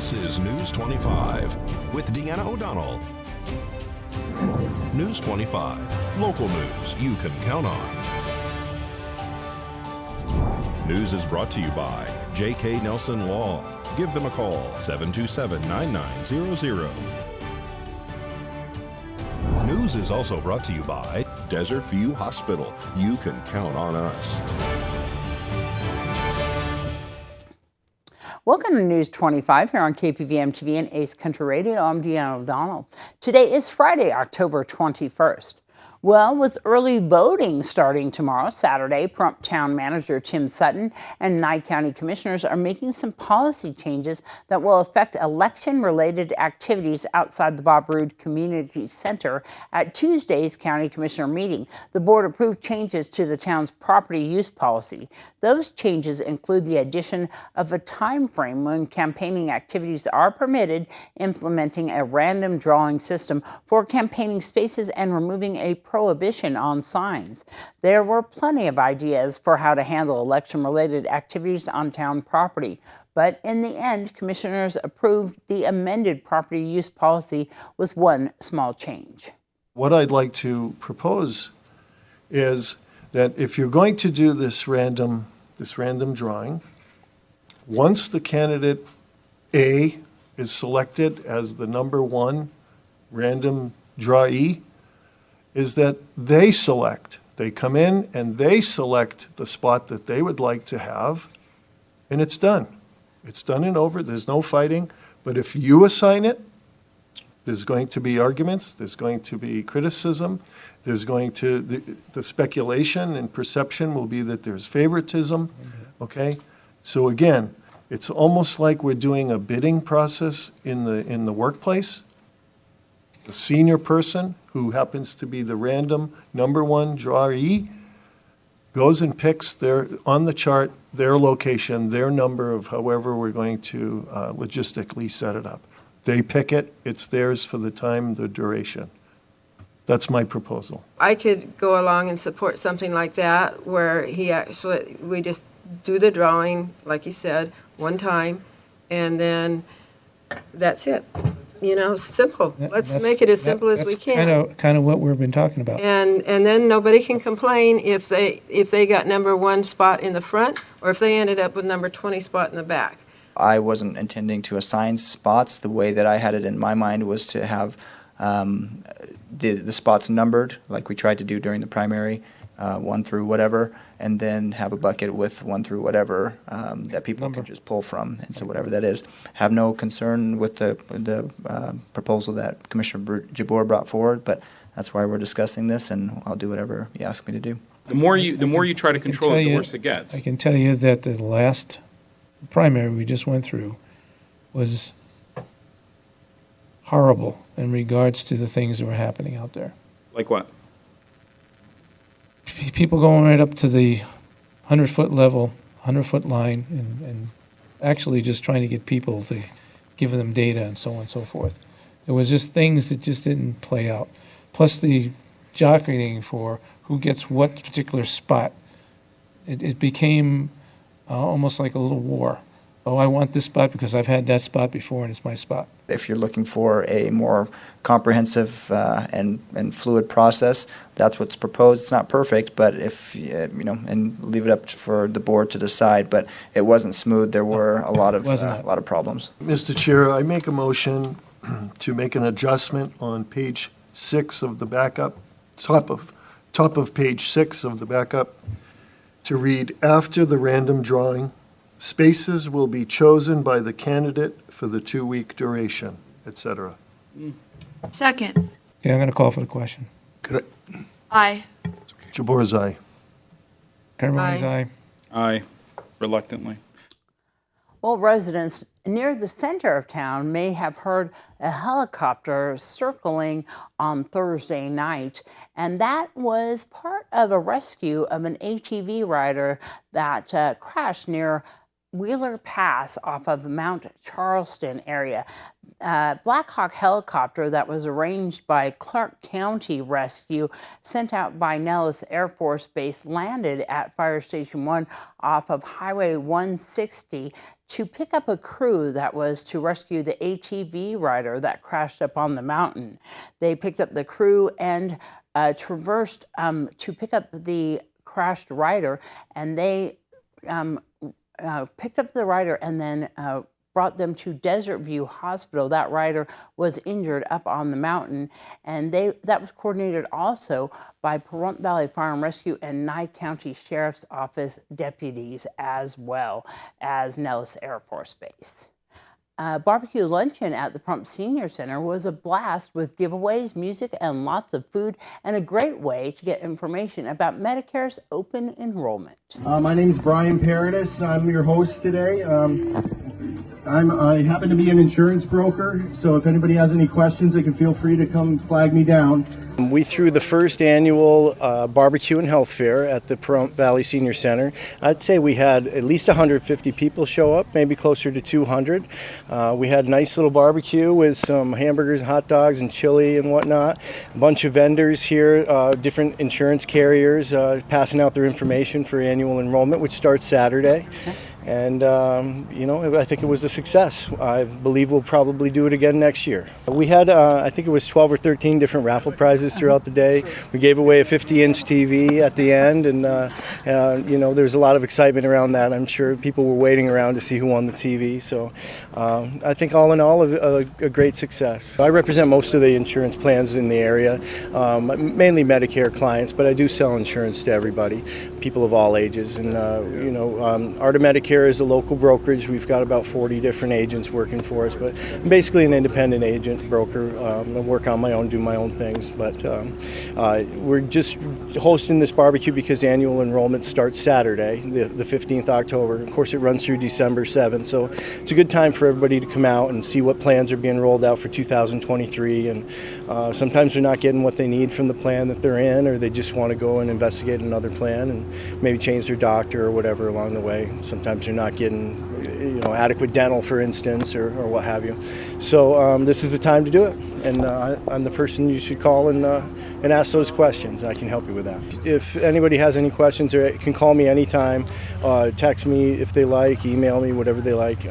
This is News 25 with Deanna O'Donnell. News 25, local news you can count on. News is brought to you by J.K. Nelson Law. Give them a call, 727-9900. News is also brought to you by Desert View Hospital. You can count on us. Welcome to News 25 here on KPVM TV and Ace Country Radio. I'm Deanna O'Donnell. Today is Friday, October 21st. Well, with early voting starting tomorrow, Saturday, Pahrump Town Manager Tim Sutton and Nye County Commissioners are making some policy changes that will affect election-related activities outside the Bob Roode Community Center at Tuesday's County Commissioner meeting. The board approved changes to the town's property use policy. Those changes include the addition of a time frame when campaigning activities are permitted, implementing a random drawing system for campaigning spaces, and removing a prohibition on signs. There were plenty of ideas for how to handle election-related activities on town property, but in the end, commissioners approved the amended property use policy with one small change. What I'd like to propose is that if you're going to do this random drawing, once the candidate A is selected as the number one random drawee, is that they come in and they select the spot that they would like to have, and it's done. It's done and over. There's no fighting. But if you assign it, there's going to be arguments. There's going to be criticism. There's going to, the speculation and perception will be that there's favoritism, okay? So again, it's almost like we're doing a bidding process in the workplace. The senior person, who happens to be the random number one drawee, goes and picks on the chart their location, their number of however we're going to logistically set it up. They pick it, it's theirs for the time, the duration. That's my proposal. I could go along and support something like that, where we just do the drawing, like he said, one time, and then that's it. You know, simple. Let's make it as simple as we can. Kind of what we've been talking about. And then nobody can complain if they got number one spot in the front, or if they ended up with number 20 spot in the back. I wasn't intending to assign spots. The way that I had it in my mind was to have the spots numbered, like we tried to do during the primary, 1 through whatever, and then have a bucket with 1 through whatever that people can just pull from, and so whatever that is. Have no concern with the proposal that Commissioner Jabbour brought forward, but that's why we're discussing this, and I'll do whatever you ask me to do. The more you try to control it, the worse it gets. I can tell you that the last primary we just went through was horrible in regards to the things that were happening out there. Like what? People going right up to the 100-foot level, 100-foot line, and actually just trying to get people to give them data and so on and so forth. There was just things that just didn't play out. Plus the jockeying for who gets what particular spot. It became almost like a little war. Oh, I want this spot because I've had that spot before and it's my spot. If you're looking for a more comprehensive and fluid process, that's what's proposed. It's not perfect, but if and leave it up for the board to decide. But it wasn't smooth. There were a lot of problems. Mr. Chair, I make a motion to make an adjustment on page 6 of the backup, top of page 6 of the backup, to read, after the random drawing, spaces will be chosen by the candidate for the 2-week duration, etc. Second. Okay, I'm going to call for the question. Aye. Jabbour's aye. Everybody's aye. Aye, reluctantly. Well, residents near the center of town may have heard a helicopter circling on Thursday night, and that was part of a rescue of an ATV rider that crashed near Wheeler Pass off of Mount Charleston area. Black Hawk helicopter that was arranged by Clark County Rescue, sent out by Nellis Air Force Base, landed at Fire Station 1 off of Highway 160 to pick up a crew that was to rescue the ATV rider that crashed up on the mountain. They picked up the crew and traversed to pick up the crashed rider, and they picked up the rider and then brought them to Desert View Hospital. That rider was injured up on the mountain, and that was coordinated also by Pahrump Valley Fire and Rescue and Nye County Sheriff's Office deputies, as well as Nellis Air Force Base. Barbecue luncheon at the Pahrump Senior Center was a blast with giveaways, music, and lots of food, and a great way to get information about Medicare's open enrollment. My name is Brian Paradis. I'm your host today. I happen to be an insurance broker, so if anybody has any questions, they can feel free to come flag me down. We threw the first annual barbecue and health fair at the Pahrump Valley Senior Center. I'd say we had at least 150 people show up, maybe closer to 200. We had a nice little barbecue with some hamburgers, hot dogs, and chili and whatnot. A bunch of vendors here, different insurance carriers passing out their information for annual enrollment, which starts Saturday. And, I think it was a success. I believe we'll probably do it again next year. We had, I think it was 12 or 13 different raffle prizes throughout the day. We gave away a 50-inch TV at the end, and, there's a lot of excitement around that. I'm sure people were waiting around to see who won the TV. So I think all in all, a great success. I represent most of the insurance plans in the area, mainly Medicare clients, but I do sell insurance to everybody, people of all ages. And, Art Medicare is a local brokerage. We've got about 40 different agents working for us, but I'm basically an independent agent broker. I work on my own, do my own things, but we're just hosting this barbecue because annual enrollment starts Saturday, the 15th October. Of course, it runs through December 7th, so it's a good time for everybody to come out and see what plans are being rolled out for 2023, and sometimes they're not getting what they need from the plan that they're in, or they just want to go and investigate another plan and maybe change their doctor or whatever along the way. Sometimes you're not getting, adequate dental, for instance, or what have you. So this is the time to do it, and I'm the person you should call and ask those questions. I can help you with that. If anybody has any questions, or can call me anytime, text me if they like, email me, whatever they like.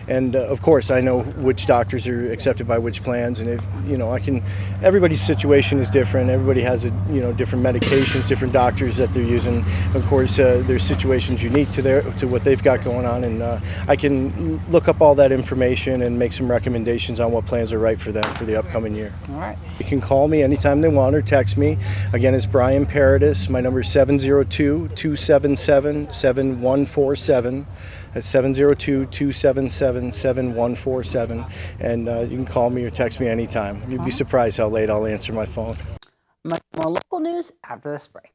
And of course, I know which doctors are accepted by which plans, and if everybody's situation is different. Everybody has different medications, different doctors that they're using. Of course, there's situations unique to what they've got going on, and I can look up all that information and make some recommendations on what plans are right for them for the upcoming year. All right. You can call me anytime they want or text me. Again, it's Brian Paradis. My number is 702-277-7147. That's 702-277-7147. And you can call me or text me anytime. You'd be surprised how late I'll answer my phone. Much more local news after this break.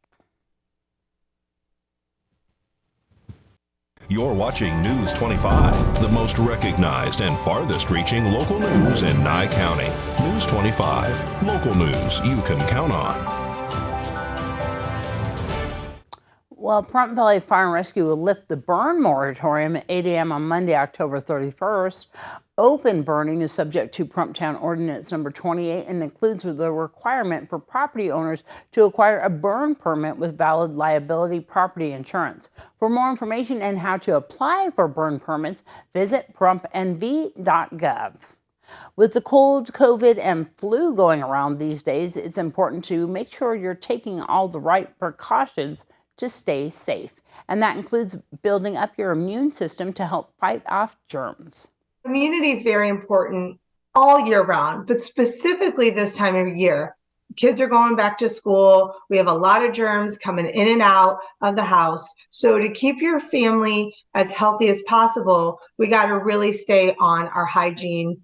You're watching News 25, the most recognized and farthest-reaching local news in Nye County. News 25, local news you can count on. Well, Pahrump Valley Fire and Rescue will lift the burn moratorium at 8 a.m. on Monday, October 31st. Open burning is subject to Pahrump Town Ordinance number 28 and includes the requirement for property owners to acquire a burn permit with valid liability property insurance. For more information and how to apply for burn permits, visit PahrumpNV.gov. With the cold, COVID, and flu going around these days, it's important to make sure you're taking all the right precautions to stay safe. And that includes building up your immune system to help fight off germs. Immunity is very important all year round, but specifically this time of year. Kids are going back to school. We have a lot of germs coming in and out of the house. So to keep your family as healthy as possible, we got to really stay on our hygiene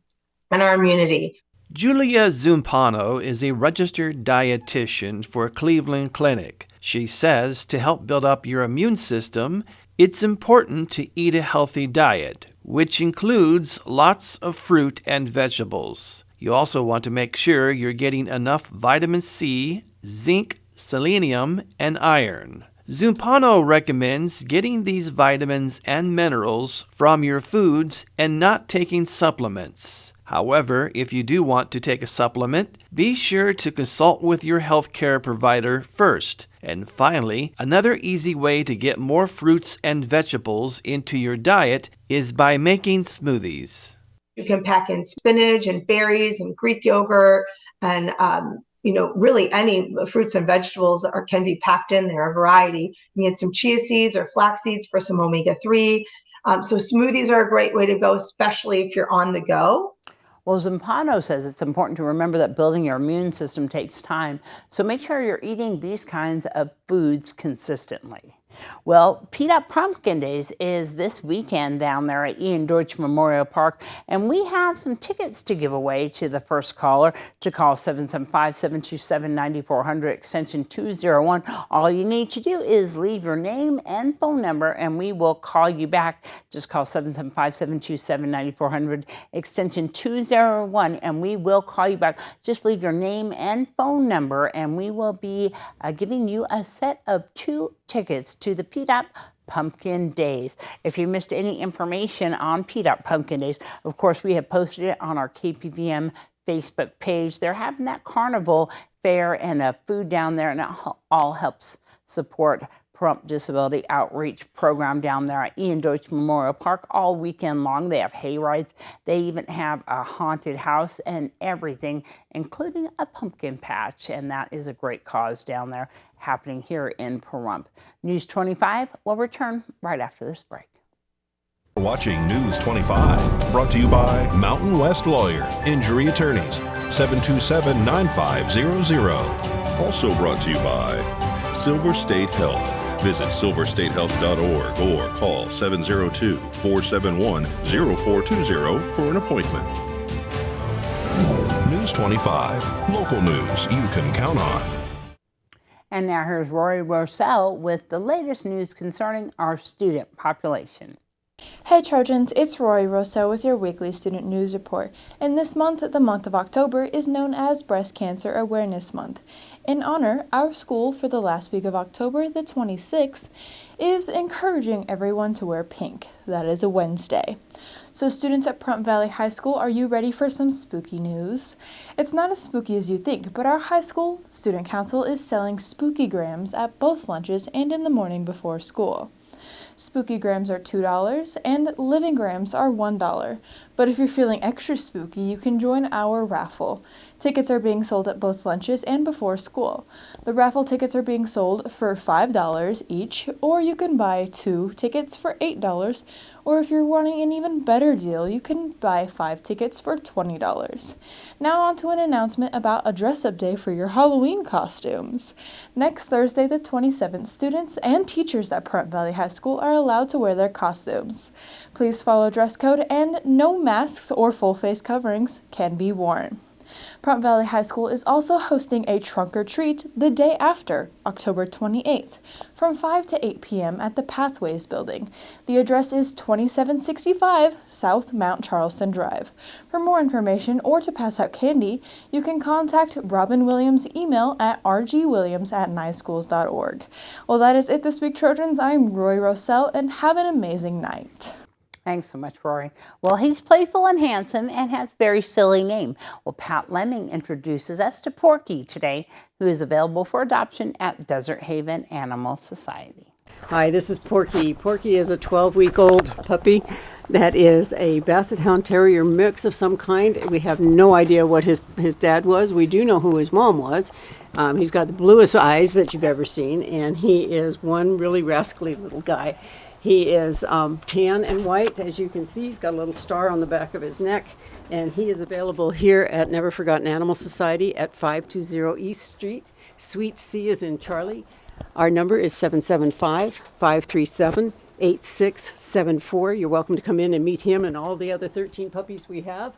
and our immunity. Julia Zumpano is a registered dietitian for Cleveland Clinic. She says to help build up your immune system, it's important to eat a healthy diet, which includes lots of fruit and vegetables. You also want to make sure you're getting enough vitamin C, zinc, selenium, and iron. Zumpano recommends getting these vitamins and minerals from your foods and not taking supplements. However, if you do want to take a supplement, be sure to consult with your healthcare provider first. And finally, another easy way to get more fruits and vegetables into your diet is by making smoothies. You can pack in spinach and berries and Greek yogurt and really any fruits and vegetables can be packed in there, a variety. You can get some chia seeds or flax seeds for some omega-3. So smoothies are a great way to go, especially if you're on the go. Well, Zampano says it's important to remember that building your immune system takes time, so make sure you're eating these kinds of foods consistently. Well, Peanut Pumpkin Days is this weekend down there at Ian Deutsch Memorial Park, and we have some tickets to give away to the first caller to call 775-727-9400 extension 201. All you need to do is leave your name and phone number, and we will call you back. Just call 775-727-9400 extension 201, and we will call you back. Just leave your name and phone number, and we will be giving you a set of 2 tickets to the Peanut Pumpkin Days. If you missed any information on Peanut Pumpkin Days, of course, we have posted it on our KPVM Facebook page. They're having that carnival fair and food down there, and it all helps support Pahrump Disability Outreach Program down there at Ian Deutsch Memorial Park all weekend long. They have hay rides. They even have a haunted house and everything, including a pumpkin patch, and that is a great cause down there happening here in Pahrump. News 25 will return right after this break. Watching News 25, brought to you by Mountain West Lawyer, Injury Attorneys, 727-9500. Also brought to you by Silver State Health. Visit silverstatehealth.org or call 702-471-0420 for an appointment. News 25, local news you can count on. And now here's Rory Rossell with the latest news concerning our student population. Hey Trojans, it's Rory Rosso with your weekly student news report. And this month, the month of October, is known as Breast Cancer Awareness Month. In honor, our school for the last week of October, the 26th, is encouraging everyone to wear pink. That is a Wednesday. So students at Pahrump Valley High School, are you ready for some spooky news? It's not as spooky as you think, but our high school student council is selling spooky grams at both lunches and in the morning before school. Spooky grams are $2 and living grams are $1. But if you're feeling extra spooky, you can join our raffle. Tickets are being sold at both lunches and before school. The raffle tickets are being sold for $5 each, or you can buy 2 tickets for $8, or if you're wanting an even better deal, you can buy 5 tickets for $20. Now on to an announcement about a dress-up day for your Halloween costumes. Next Thursday, the 27th, students and teachers at Pahrump Valley High School are allowed to wear their costumes. Please follow dress code, and no masks or full face coverings can be worn. Pahrump Valley High School is also hosting a trunk or treat the day after, October 28th, from 5 to 8 p.m. at the Pathways Building. The address is 2765 South Mount Charleston Drive. For more information or to pass out candy, you can contact Robin Williams' email at rgwilliams@niceschools.org. Well, that is it this week, Trojans. I'm Roy Rossell, and have an amazing night. Thanks so much, Rory. Well, he's playful and handsome and has a very silly name. Well, Pat Lemming introduces us to Porky today, who is available for adoption at Desert Haven Animal Society. Hi, this is Porky. Porky is a 12-week-old puppy that is a Basset Hound Terrier mix of some kind. We have no idea what his dad was. We do know who his mom was. He's got the bluest eyes that you've ever seen, and he is one really rascally little guy. He is tan and white, as you can see. He's got a little star on the back of his neck, and he is available here at Never Forgotten Animal Society at 520 East Street. Suite C is in Charlie. Our number is 775-537-8674. You're welcome to come in and meet him and all the other 13 puppies we have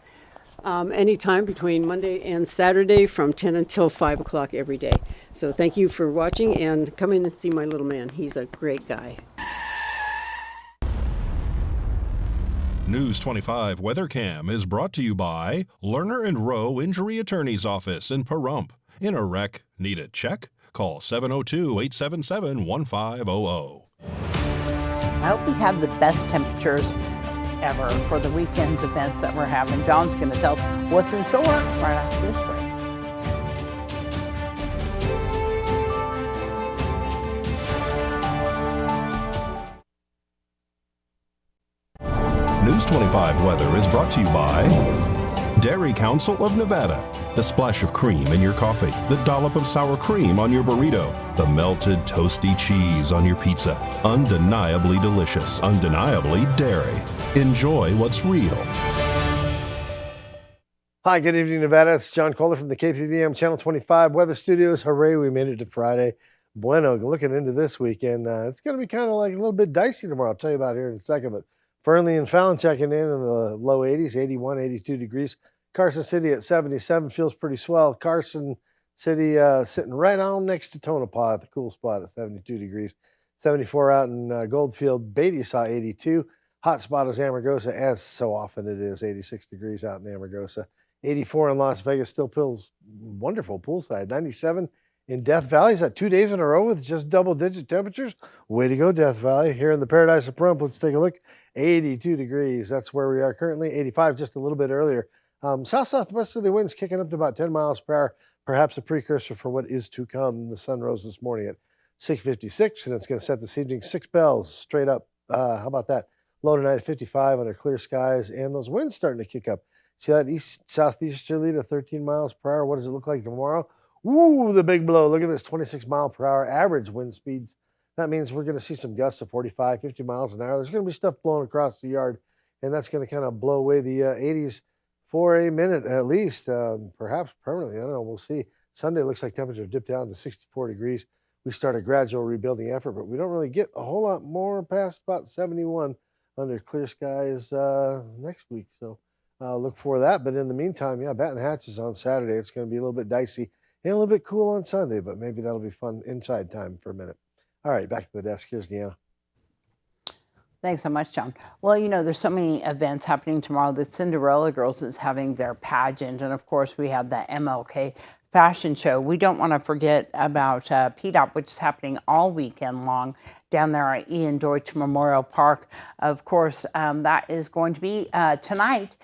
anytime between Monday and Saturday from 10 until 5 o'clock every day. So thank you for watching, and come in and see my little man. He's a great guy. News 25 WeatherCam is brought to you by Lerner and Rowe Injury Attorney's Office in Pahrump. In a wreck, need a check? Call 702-877-1500. I hope we have the best temperatures ever for the weekend's events that we're having. John's going to tell us what's in store right after this break. News 25 weather is brought to you by Dairy Council of Nevada. The splash of cream in your coffee, the dollop of sour cream on your burrito, the melted toasty cheese on your pizza. Undeniably delicious, undeniably dairy. Enjoy what's real. Hi, good evening, Nevada. It's John Kohler from the KPVM Channel 25 Weather Studios. Hooray, we made it to Friday. Bueno, looking into this weekend, it's going to be kind of like a little bit dicey tomorrow. I'll tell you about it here in a second, but Fernley and Fallon checking in the low 80s, 81, 82 degrees. Carson City at 77 feels pretty swell. Carson City sitting right on next to Tonopah at the cool spot at 72 degrees. 74 out in Goldfield. Beatty saw 82. Hot spot is Amargosa, as so often it is, 86 degrees out in Amargosa. 84 in Las Vegas, still feels wonderful poolside. 97 in Death Valley. Is that 2 days in a row with just double-digit temperatures? Way to go, Death Valley. Here in the Paradise of Pahrump, let's take a look. 82 degrees. That's where we are currently. 85 just a little bit earlier. South-southwesterly winds kicking up to about 10 miles per hour, perhaps a precursor for what is to come. The sun rose this morning at 6:56, and it's going to set this evening 6 bells straight up. How about that? Low tonight at 55 under clear skies, and those winds starting to kick up. See that east-southeasterly to 13 miles per hour? What does it look like tomorrow? Ooh, the big blow. Look at this, 26 mile per hour average wind speeds. That means we're going to see some gusts of 45, 50 miles an hour. There's going to be stuff blowing across the yard, and that's going to kind of blow away the 80s for a minute at least, perhaps permanently. I don't know. We'll see. Sunday looks like temperatures dip down to 64 degrees. We start a gradual rebuilding effort, but we don't really get a whole lot more past about 71 under clear skies next week. So look for that. But in the meantime, yeah, batting the hatches on Saturday. It's going to be a little bit dicey and a little bit cool on Sunday, but maybe that'll be fun inside time for a minute. All right, back to the desk. Here's Deanna. Thanks so much, John. Well, you know, there's so many events happening tomorrow. The Cinderella Girls is having their pageant, and of course, we have the MLK fashion show. We don't want to forget about PDOP, which is happening all weekend long down there at Ian Deutsch Memorial Park. Of course, that is going to be tonight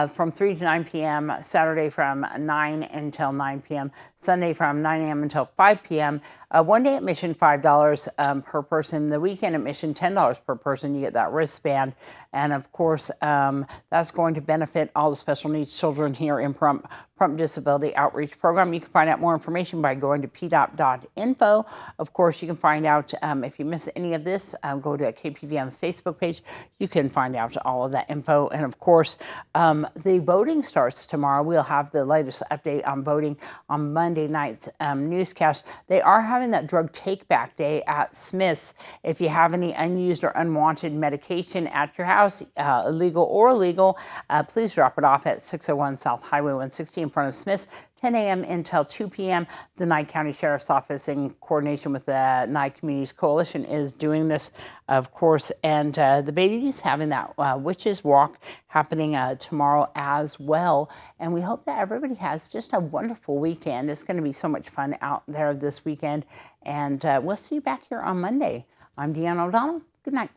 from 3 to 9 p.m., Saturday from 9 until 9 p.m., Sunday from 9 a.m. until 5 p.m. One-day admission, $5 per person. The weekend admission, $10 per person. You get that wristband. And of course, that's going to benefit all the special needs children here in Pahrump Disability Outreach Program. You can find out more information by going to pdop.info. Of course, you can find out if you miss any of this, go to KPVM's Facebook page. You can find out all of that info. And of course, the voting starts tomorrow. We'll have the latest update on voting on Monday night's newscast. They are having that drug take-back day at Smith's. If you have any unused or unwanted medication at your house, illegal or legal, please drop it off at 601 South Highway 160 in front of Smith's. 10 a.m. until 2 p.m. The Nye County Sheriff's Office, in coordination with the Nye Communities Coalition, is doing this, of course. And the Beatty's having that Witches Walk happening tomorrow as well. And we hope that everybody has just a wonderful weekend. It's going to be so much fun out there this weekend. And we'll see you back here on Monday. I'm Deanna O'Donnell. Good night.